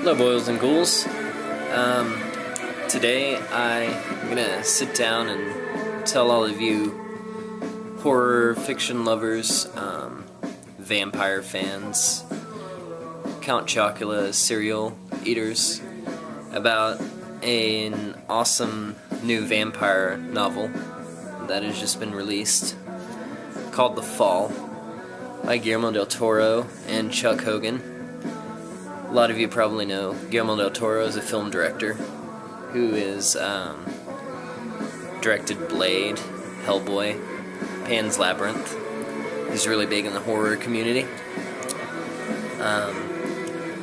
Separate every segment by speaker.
Speaker 1: Hello, boils and ghouls. Today I'm gonna sit down and tell all of you horror fiction lovers, vampire fans, Count Chocula cereal eaters about an awesome new vampire novel that has just been released called The Fall by Guillermo Del Toro and Chuck Hogan. A lot of you probably know Guillermo Del Toro is a film director who is directed Blade, Hellboy, Pan's Labyrinth. He's really big in the horror community.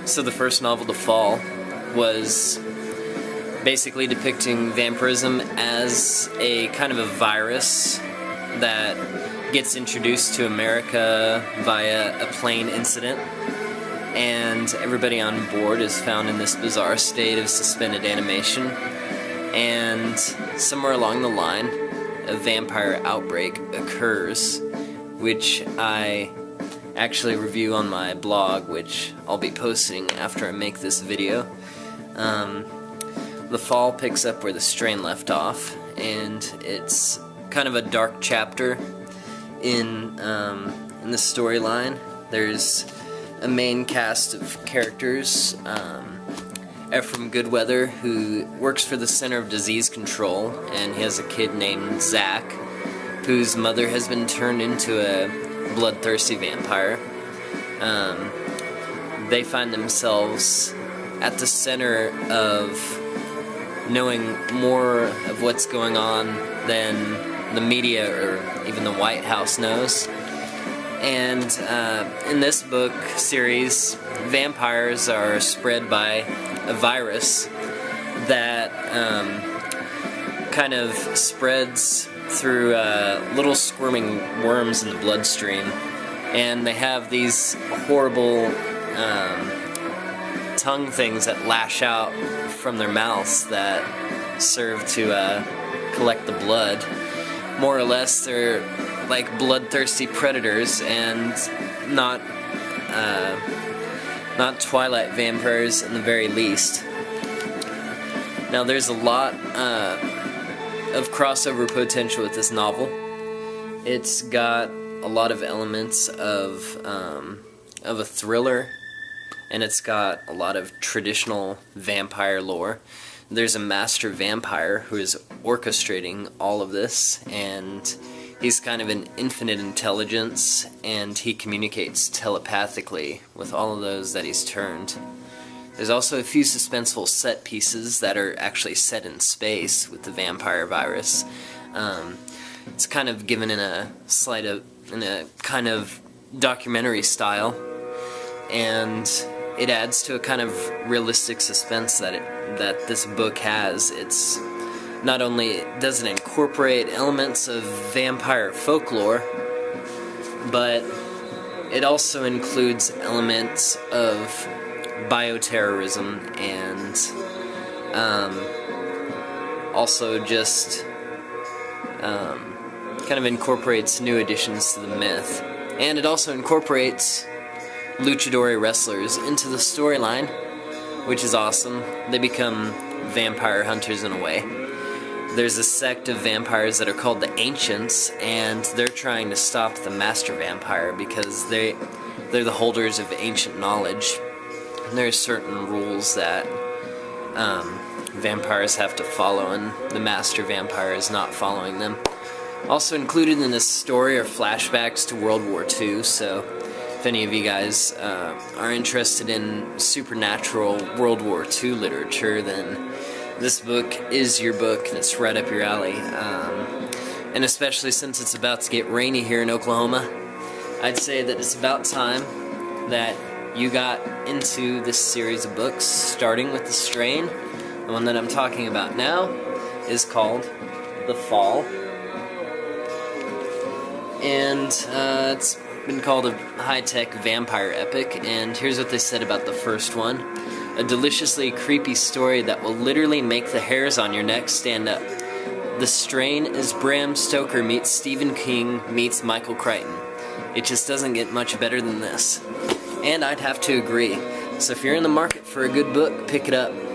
Speaker 1: So the first novel, The Fall, was basically depicting vampirism as a kind of a virus that gets introduced to America via a plane incident, and everybody on board is found in this bizarre state of suspended animation, and somewhere along the line a vampire outbreak occurs, which I actually review on my blog, which I'll be posting after I make this video. The Fall picks up where the strain left off, and it's kind of a dark chapter in the storyline. There's a main cast of characters. Ephraim Goodweather, who works for the Center of Disease Control, and he has a kid named Zach, whose mother has been turned into a bloodthirsty vampire. They find themselves at the center of knowing more of what's going on than the media or even the White House knows. And in this book series, vampires are spread by a virus that kind of spreads through little squirming worms in the bloodstream, and they have these horrible tongue things that lash out from their mouths that serve to collect the blood. More or less, they're like bloodthirsty predators, and not Twilight vampires in the very least. Now, there's a lot of crossover potential with this novel. It's got a lot of elements of a thriller, and it's got a lot of traditional vampire lore. There's a master vampire who is orchestrating all of this, and he's kind of an infinite intelligence, and he communicates telepathically with all of those that he's turned. There's also a few suspenseful set pieces that are actually set in space with the vampire virus. It's kind of given in a kind of documentary style, and it adds to a kind of realistic suspense that this book has. It's not only does it incorporate elements of vampire folklore, but it also includes elements of bioterrorism, and also just kind of incorporates new additions to the myth. And it also incorporates luchador wrestlers into the storyline, which is awesome. They become vampire hunters in a way. There's a sect of vampires that are called the Ancients, and they're trying to stop the master vampire because they're the holders of ancient knowledge. And there are certain rules that vampires have to follow, and the master vampire is not following them. Also included in this story are flashbacks to World War II, so if any of you guys are interested in supernatural World War II literature, then this book is your book, and it's right up your alley. And especially since it's about to get rainy here in Oklahoma, I'd say that it's about time that you got into this series of books, starting with The Strain. The one that I'm talking about now is called The Fall. And it's been called a high-tech vampire epic, and here's what they said about the first one. A deliciously creepy story that will literally make the hairs on your neck stand up. The Strain is Bram Stoker meets Stephen King meets Michael Crichton. It just doesn't get much better than this. And I'd have to agree. So if you're in the market for a good book, pick it up.